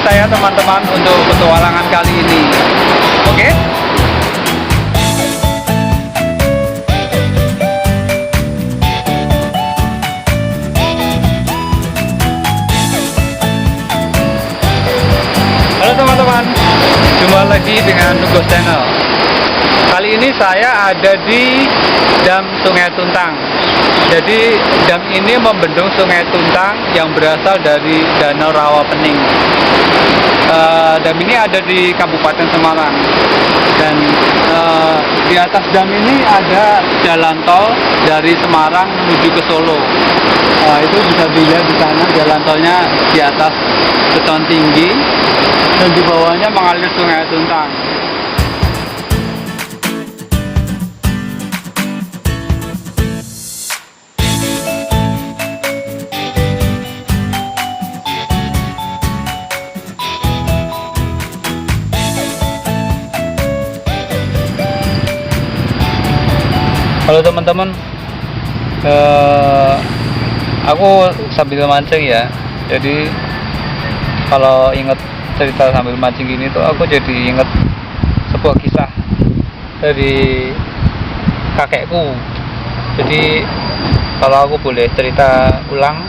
kita ya teman-teman untuk petualangan kali ini. Oke? Halo teman-teman, jumpa lagi dengan Nugos Channel. Kali ini saya ada di Dam Sungai Tuntang. Jadi dam ini membendung Sungai Tuntang yang berasal dari Danau Rawapening. Dam ini ada di Kabupaten Semarang. Dan di atas dam ini ada jalan tol dari Semarang menuju ke Solo. Itu bisa dilihat di sana, jalan tolnya di atas beton tinggi dan di bawahnya mengalir Sungai Tuntang. Halo teman-teman, aku sambil mancing ya. Jadi kalau inget cerita sambil mancing gini tuh aku jadi inget sebuah kisah dari kakekku. Jadi kalau aku boleh cerita ulang,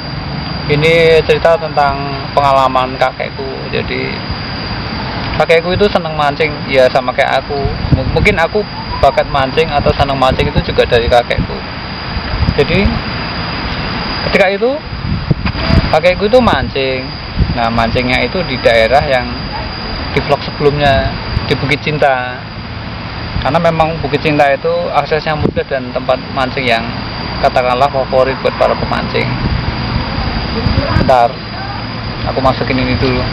ini cerita tentang pengalaman kakekku. Jadi kakekku itu seneng mancing ya sama kayak aku. Mungkin aku bakat mancing atau senang mancing itu juga dari kakekku. Jadi ketika itu kakekku itu mancing. Nah, mancingnya itu di daerah yang di vlog sebelumnya, di Bukit Cinta. Karena memang Bukit Cinta itu aksesnya mudah dan tempat mancing yang katakanlah favorit buat para pemancing. Bentar, aku masukin ini dulu.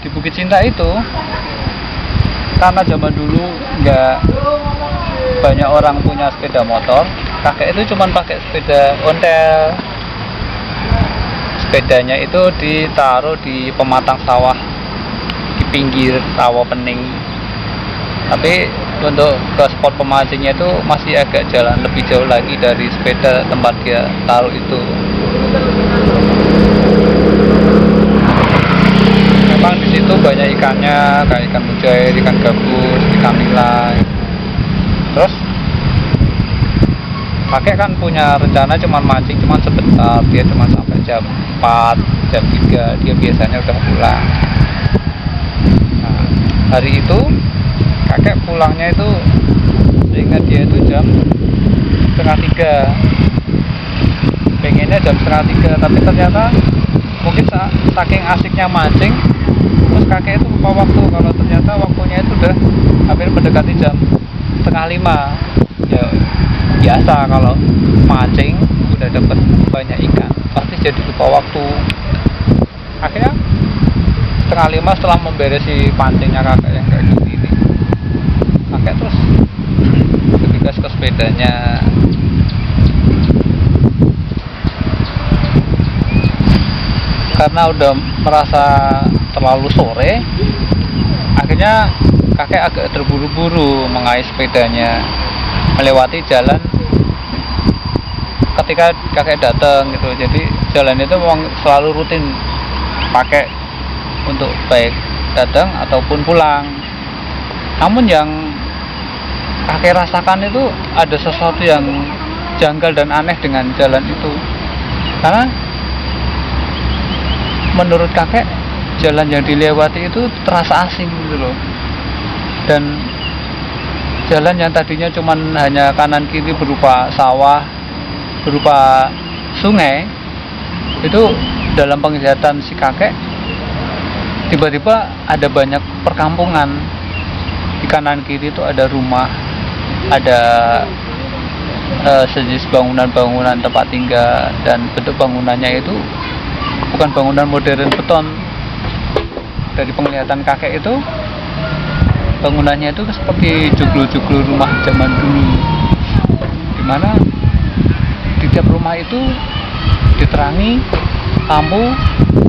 Bukit Cinta itu karena zaman dulu nggak banyak orang punya sepeda motor, kakek itu cuma pakai sepeda ontel. Sepedanya itu ditaruh di pematang sawah di pinggir Rawapening. Tapi untuk ke spot pemancingnya itu masih agak jalan lebih jauh lagi dari sepeda tempat dia taruh itu. Memang di situ banyak ikannya, kayak ikan mujair, ikan gabus, ikan nila. Terus kakek kan punya rencana cuma mancing cuma sebentar, dia cuma sampai jam 4, jam 3 dia biasanya udah pulang. Nah, hari itu kakek pulangnya itu seingat dia itu jam 2:30. Pengennya jam 2:30, tapi ternyata mungkin saking asiknya mancing, terus kakek itu lupa waktu kalau ternyata waktunya itu udah hampir mendekati jam 4:30. Ya biasa kalau mancing udah dapat banyak ikan pasti jadi lupa waktu. Akhirnya 4:30 setelah memberesi pancingnya kakek yang kayak gini, kakek terus bergegas ke sepedanya. Karena udah merasa terlalu sore, akhirnya kakek agak terburu-buru mengais sepedanya melewati jalan ketika kakek datang gitu. Jadi jalan itu memang selalu rutin pakai untuk baik datang ataupun pulang. Namun yang kakek rasakan itu ada sesuatu yang janggal dan aneh dengan jalan itu. Karena menurut kakek jalan yang dilewati itu terasa asing gitu loh. Dan jalan yang tadinya cuman hanya kanan kiri berupa sawah, berupa sungai, itu dalam penglihatan si kakek tiba-tiba ada banyak perkampungan. Di kanan kiri itu ada rumah, ada sejenis bangunan-bangunan tempat tinggal, dan bentuk bangunannya itu bukan bangunan modern beton. Dari penglihatan kakek itu bangunannya itu seperti joglo-joglo rumah zaman dulu, dimana di tiap rumah itu diterangi lampu,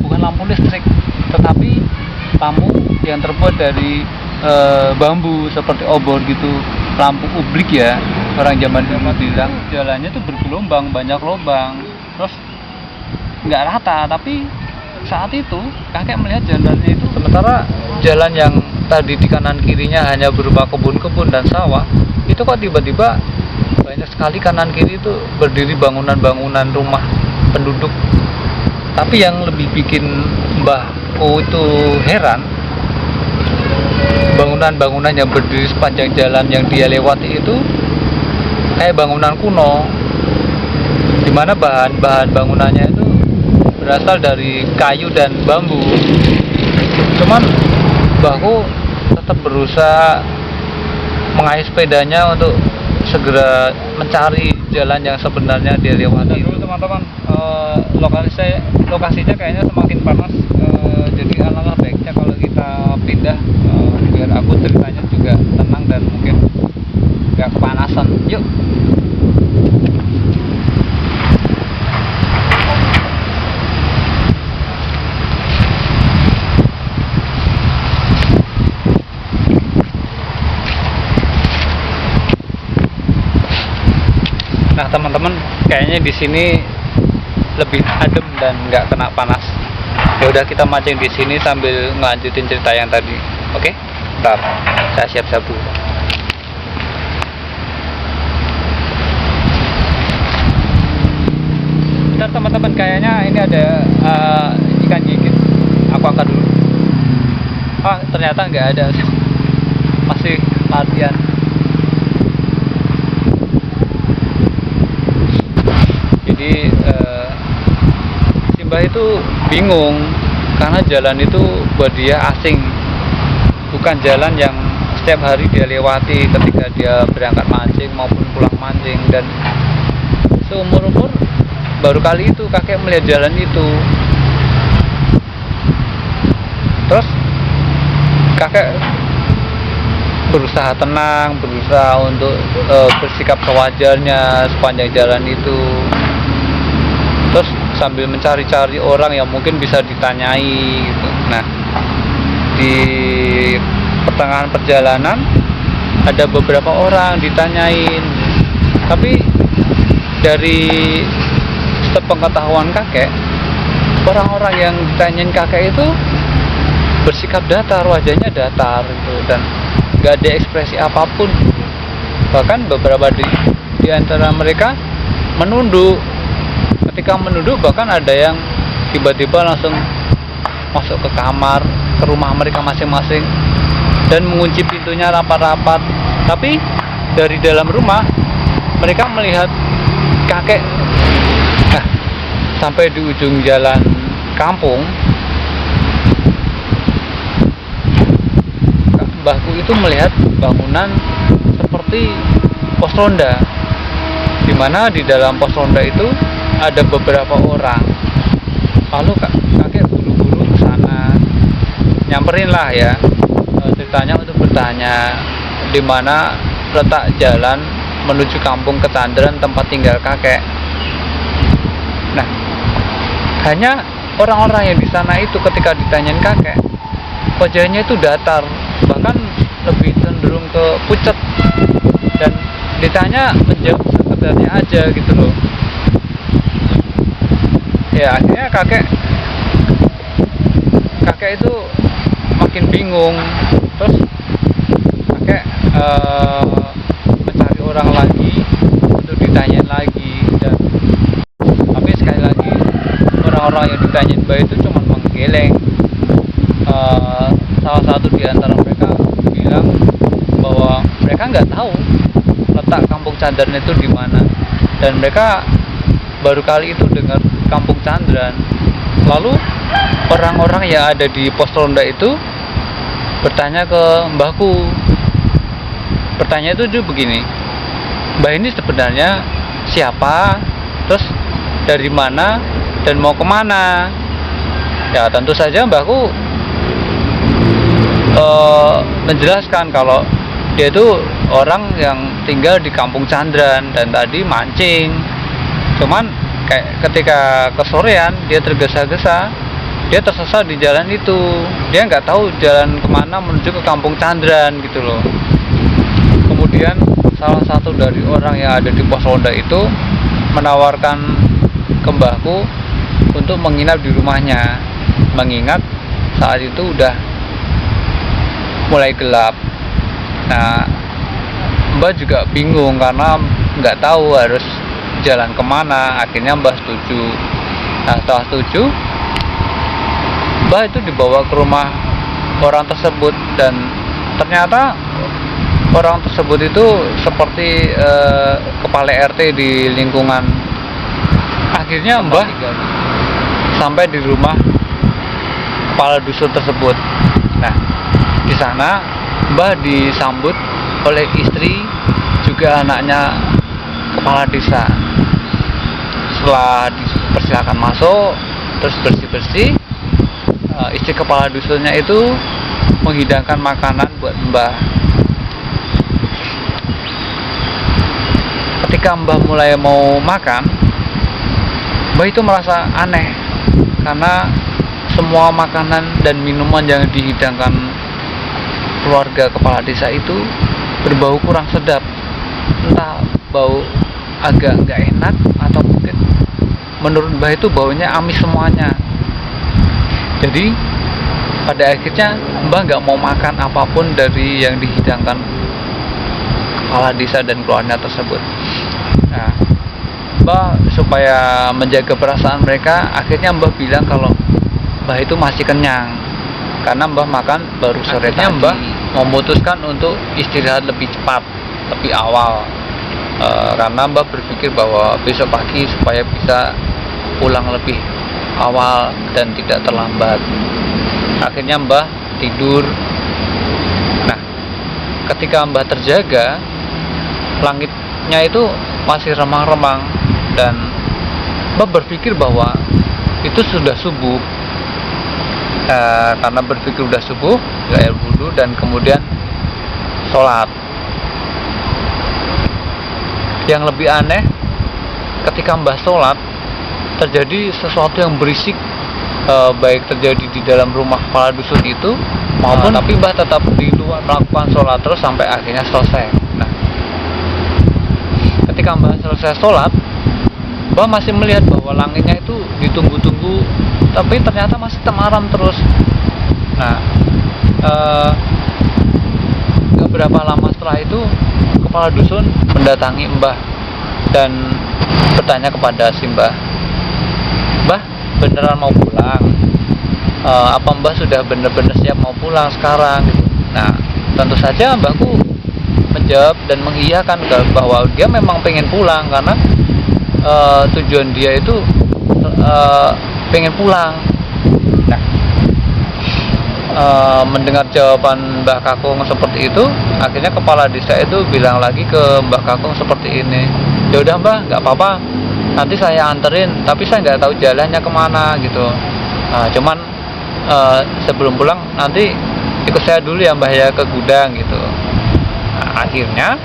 bukan lampu listrik tetapi lampu yang terbuat dari bambu seperti obor gitu, lampu ublik ya orang zaman dulu bilang. Jalannya tuh bergelombang, banyak lubang. terus nggak rata, tapi saat itu kakek melihat jalannya itu, sementara jalan yang tadi di kanan kirinya hanya berupa kebun-kebun dan sawah, itu kok tiba-tiba banyak sekali kanan kiri itu berdiri bangunan-bangunan rumah penduduk. Tapi yang lebih bikin mbahku itu heran, bangunan-bangunan yang berdiri sepanjang jalan yang dia lewati itu kayak bangunan kuno, dimana bahan-bahan bangunannya itu berasal dari kayu dan bambu. Cuman mbahku tetap berusaha mengayuh sepedanya untuk segera mencari jalan yang sebenarnya dia lewati. Dulu teman-teman, lokasinya kayaknya semakin panas, jadi alangkah baiknya kalau kita pindah, biar aku ceritanya juga tenang dan mungkin gak kepanasan. Yuk. Nah teman-teman, kayaknya di sini lebih adem dan nggak kena panas. Ya udah, kita mancing di sini sambil ngelanjutin cerita yang tadi. Oke? Ntar saya siap-siap dulu. Bentar teman-teman, kayaknya ini ada ikan gigit. Aku angkat dulu. Ternyata nggak ada. Masih latihan. Jadi si Mbah itu bingung karena jalan itu buat dia asing, bukan jalan yang setiap hari dia lewati ketika dia berangkat mancing maupun pulang mancing. Dan seumur-umur baru kali itu kakek melihat jalan itu. Terus kakek berusaha tenang, berusaha untuk bersikap sewajarnya sepanjang jalan itu. Terus sambil mencari-cari orang yang mungkin bisa ditanyai gitu. Nah, di pertengahan perjalanan ada beberapa orang ditanyain, tapi dari sepengetahuan kakek, orang-orang yang ditanyain kakek itu bersikap datar, wajahnya datar gitu, dan nggak ada ekspresi apapun. Bahkan beberapa di antara mereka menunduk. Ketika menunduk, bahkan ada yang tiba-tiba langsung masuk ke kamar, ke rumah mereka masing-masing, dan mengunci pintunya rapat-rapat. Tapi dari dalam rumah mereka melihat kakek. Nah, sampai di ujung jalan kampung, mbahku itu melihat bangunan seperti pos ronda, di mana di dalam pos ronda itu ada beberapa orang. Lalu kakek buru-buru ke sana, nyamperin lah ya, ceritanya untuk bertanya di mana letak jalan menuju kampung Kecandran tempat tinggal kakek. Nah, hanya orang-orang yang di sana itu ketika ditanyain kakek, wajahnya itu datar, bahkan lebih cenderung ke pucet, dan ditanya menjawab sekedarnya aja gitu loh. Ya akhirnya kakek itu makin bingung. Terus kakek mencari orang lagi untuk ditanyain lagi, dan tapi sekali lagi orang-orang yang ditanyain Mbah itu cuma menggeleng. Salah satu di antara mereka bilang bahwa mereka nggak tahu letak kampung Candran itu di mana, dan mereka baru kali itu dengar kampung Candran. Lalu orang-orang yang ada di pos ronda itu bertanya ke mbahku. Pertanyaan itu juga begini, Mbah ini sebenarnya siapa, terus dari mana, dan mau kemana? Ya tentu saja mbahku menjelaskan kalau dia itu orang yang tinggal di kampung Candran dan tadi mancing. Cuman kayak ketika kesorean dia tergesa-gesa, dia tersesat di jalan itu, dia nggak tahu jalan kemana menuju ke kampung Candran gitu loh. Kemudian salah satu dari orang yang ada di pos ronda itu menawarkan ke mbahku untuk menginap di rumahnya, mengingat saat itu udah mulai gelap. Nah, Mbah juga bingung karena nggak tahu harus jalan kemana. Akhirnya Mbah setuju. Nah, setelah setuju, Mbah itu dibawa ke rumah orang tersebut, dan ternyata orang tersebut itu seperti kepala RT di lingkungan. Akhirnya Mbah sampai di rumah kepala dusun tersebut. Nah, di sana Mbah disambut oleh istri juga anaknya kepala desa. Setelah dipersilakan masuk, terus bersih-bersih, istri kepala dusunnya itu menghidangkan makanan buat Mbah. Ketika Mbah mulai mau makan, Mbah itu merasa aneh karena semua makanan dan minuman yang dihidangkan keluarga kepala desa itu berbau kurang sedap. Entah bau agak nggak enak, atau mungkin menurut Mbah itu baunya amis semuanya. Jadi pada akhirnya Mbah nggak mau makan apapun dari yang dihidangkan kepala desa dan keluarga tersebut. Nah, Mbah supaya menjaga perasaan mereka, akhirnya Mbah bilang kalau Mbah itu masih kenyang karena Mbah makan baru sore tadi. Mbah memutuskan untuk istirahat lebih cepat, lebih awal, karena Mbah berpikir bahwa besok pagi supaya bisa pulang lebih awal dan tidak terlambat. Akhirnya Mbah tidur. Nah, ketika Mbah terjaga, langitnya itu masih remang-remang, dan Mbah berpikir bahwa itu sudah subuh. Karena berpikir sudah subuh, air wudhu dan kemudian sholat. Yang lebih aneh, ketika Mbah sholat, terjadi sesuatu yang berisik, baik terjadi di dalam rumah kepala dusun itu maupun tapi Mbah tetap di luar melakukan sholat terus sampai akhirnya selesai. Nah, ketika Mbah selesai sholat, Mbah masih melihat bahwa langitnya itu ditunggu-tunggu, tapi ternyata masih temaram terus. Nah, gak berapa lama setelah itu kepala dusun mendatangi Mbah dan bertanya kepada si Mbah, "Mbah, beneran mau pulang? Apa Mbah sudah bener-bener siap mau pulang sekarang?" Gitu. Nah, tentu saja Mbahku menjawab dan mengiyakan bahwa dia memang pengen pulang karena tujuan dia itu pengen pulang. Nah, mendengar jawaban Mbah Kakung seperti itu, akhirnya kepala desa itu bilang lagi ke Mbah Kakung seperti ini, "Ya udah Mbah, nggak apa-apa, nanti saya anterin, tapi saya nggak tahu jalannya kemana gitu. Cuman sebelum pulang nanti ikut saya dulu ya Mbah ya ke gudang gitu." Nah, akhirnya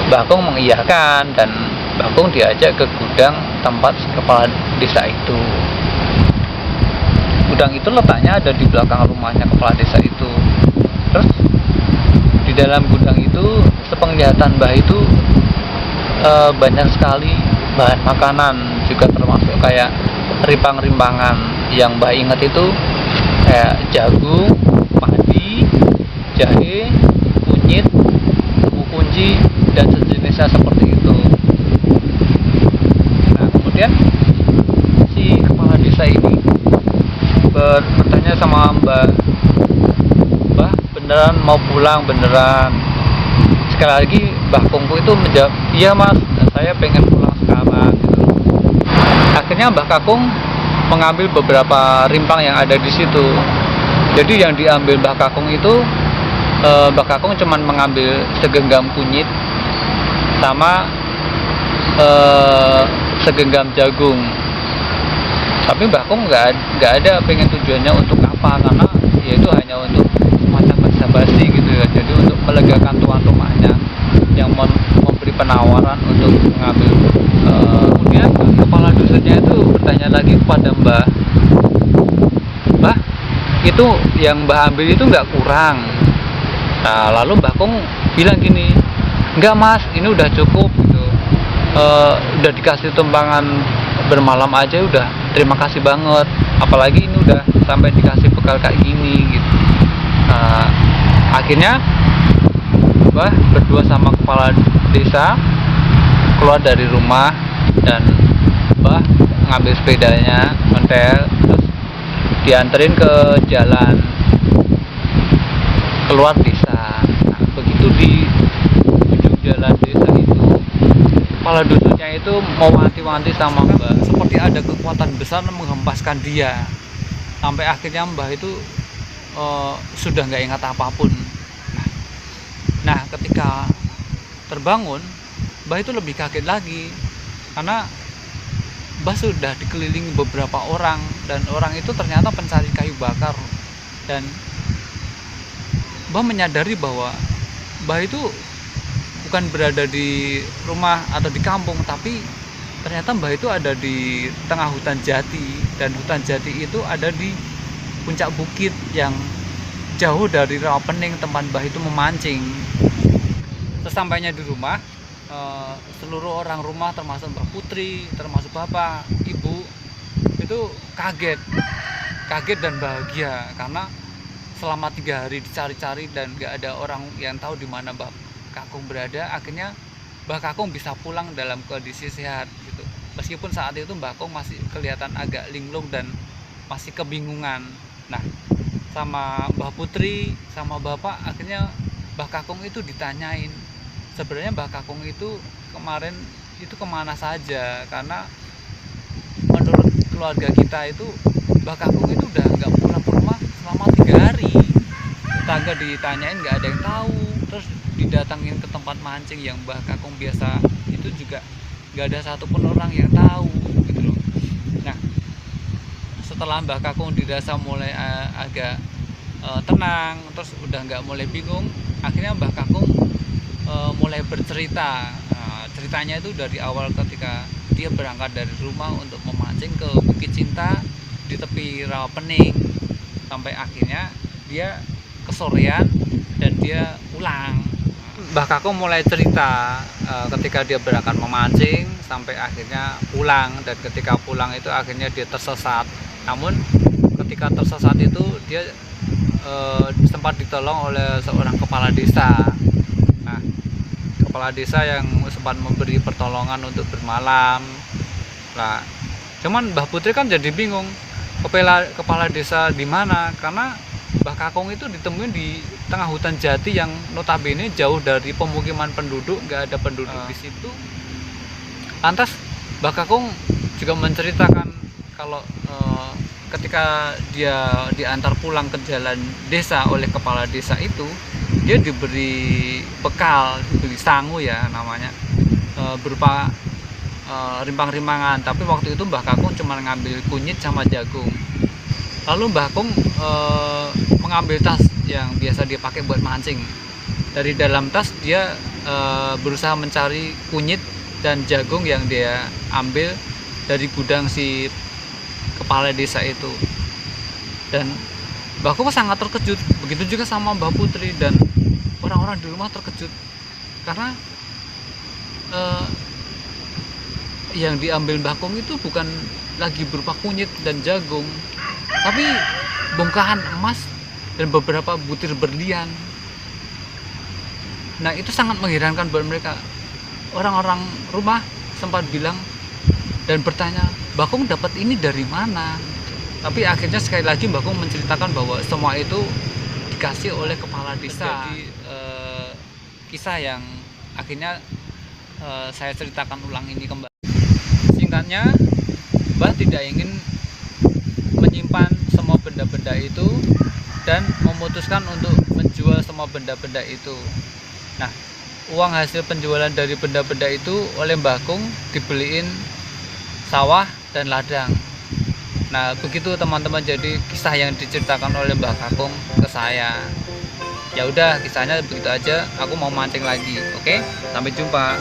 Mbah Kakung mengiyakan dan Mbah Kakung diajak ke gudang tempat kepala desa itu. Gudang itu letaknya ada di belakang rumahnya kepala desa itu. Terus di dalam gudang itu, sepenglihatan Mbah itu banyak sekali bahan makanan, juga termasuk kayak rimpang-rimpangan. Yang Mbah ingat itu kayak jagung, padi, jahe, kunyit, tepung kunci, dan sejenisnya seperti itu. Nah, kemudian si kepala desa ini bertanya sama Mbah, "Mbah, beneran mau pulang beneran?" Sekali lagi Mbah Kungku itu menjawab, "Iya Mas, saya pengen pulang sekarang." Gitu. Akhirnya Mbah Kakung mengambil beberapa rimpang yang ada di situ. Jadi yang diambil Mbah Kakung itu, Mbah Kakung cuma mengambil segenggam kunyit sama segenggam jagung. Tapi Mbah Kakung nggak ada pengen tujuannya untuk apa, karena ya itu hanya untuk semacam basa-basi gitu ya. Jadi untuk melegakan tuan rumahnya yang memberi penawaran untuk mengambil. Kemudian kepala dusunnya itu bertanya lagi kepada Mbah, "Mbah, itu yang Mbah ambil itu nggak kurang?" Nah, lalu Mbah Kung bilang gini, "Enggak Mas, ini udah cukup gitu." udah dikasih tumpangan bermalam aja udah terima kasih banget, apalagi ini udah sampai dikasih bekal kayak gini gitu. Akhirnya Mbah berdua sama kepala desa keluar dari rumah, dan Mbah ngambil sepedanya, mentel, terus dianterin ke jalan keluar desa. Nah, begitu di ujung jalan desa itu, kepala dusunnya itu mau wanti-wanti sama Mbah, seperti ada kekuatan besar menghempaskan dia, sampai akhirnya Mbah itu sudah nggak ingat apapun. Nah, ketika terbangun, Mbah itu lebih kaget lagi, karena Mbah sudah dikelilingi beberapa orang, dan orang itu ternyata pencari kayu bakar. Dan Mbah menyadari bahwa Mbah itu bukan berada di rumah atau di kampung, tapi ternyata Mbah itu ada di tengah hutan jati, dan hutan jati itu ada di puncak bukit yang jauh dari Rawapening tempat Mbah itu memancing. Sesampainya di rumah, seluruh orang rumah termasuk Mbak Putri, termasuk bapak, ibu, itu kaget dan bahagia, karena selama 3 hari dicari-cari dan gak ada orang yang tahu di mana Mbah Kakung berada. Akhirnya Mbah Kakung bisa pulang dalam kondisi sehat gitu. Meskipun saat itu Mbah Kakung masih kelihatan agak linglung dan masih kebingungan. Nah, sama Mbah Putri sama bapak, akhirnya Mbah Kakung itu ditanyain, sebenarnya Mbah Kakung itu kemarin itu kemana saja, karena menurut keluarga kita itu Mbah Kakung itu udah nggak pulang ke rumah selama 3 hari. Tetangga ditanyain nggak ada yang tahu, terus didatangin ke tempat mancing yang Mbah Kakung biasa itu juga nggak ada satupun orang yang tahu gitu loh. Nah, setelah Mbah Kakung dirasa mulai agak tenang, terus udah nggak mulai bingung, akhirnya Mbah Kakung mulai bercerita. Ceritanya itu dari awal ketika dia berangkat dari rumah untuk memancing ke Bukit Cinta di tepi Rawapening, sampai akhirnya dia kesorean dan dia pulang. Mbah Kakung mulai cerita ketika dia berangkat memancing sampai akhirnya pulang, dan ketika pulang itu akhirnya dia tersesat. Namun ketika tersesat itu dia sempat ditolong oleh seorang kepala desa. Nah, kepala desa yang sempat memberi pertolongan untuk bermalam. Nah, cuman Mbah Putri kan jadi bingung, kepala desa di mana, karena Mbah Kakung itu ditemuin di tengah hutan jati yang notabene jauh dari pemukiman penduduk, nggak ada penduduk di situ. Lantas Mbah Kakung juga menceritakan kalau ketika dia diantar pulang ke jalan desa oleh kepala desa itu, dia diberi bekal, diberi sangu ya namanya, berupa rimpang-rimpangan. Tapi waktu itu Mbah Kakung cuma ngambil kunyit sama jagung. Lalu Mbah Kakung mengambil tas yang biasa dia pakai buat mancing. Dari dalam tas dia berusaha mencari kunyit dan jagung yang dia ambil dari gudang si kepala desa itu. Dan Mbah Kakung sangat terkejut, begitu juga sama Mbah Putri, dan orang-orang di rumah terkejut karena yang diambil Mbah Kakung itu bukan lagi berupa kunyit dan jagung, tapi bongkahan emas dan beberapa butir berlian. Nah, itu sangat mengherankan buat mereka. Orang-orang rumah sempat bilang dan bertanya, Mbah Kakung dapat ini dari mana? Tapi akhirnya sekali lagi Mbah Kakung menceritakan bahwa semua itu dikasih oleh kepala desa. Jadi kisah yang akhirnya saya ceritakan ulang ini kembali. Singkatnya, Mbah tidak ingin menyimpan semua benda-benda itu dan memutuskan untuk menjual semua benda-benda itu. Nah, uang hasil penjualan dari benda-benda itu oleh Mbah Kakung dibeliin sawah dan ladang. Nah, begitu teman-teman, jadi kisah yang diceritakan oleh Mbah Kakung ke saya. Ya udah, kisahnya begitu aja. Aku mau mancing lagi. Oke, sampai jumpa.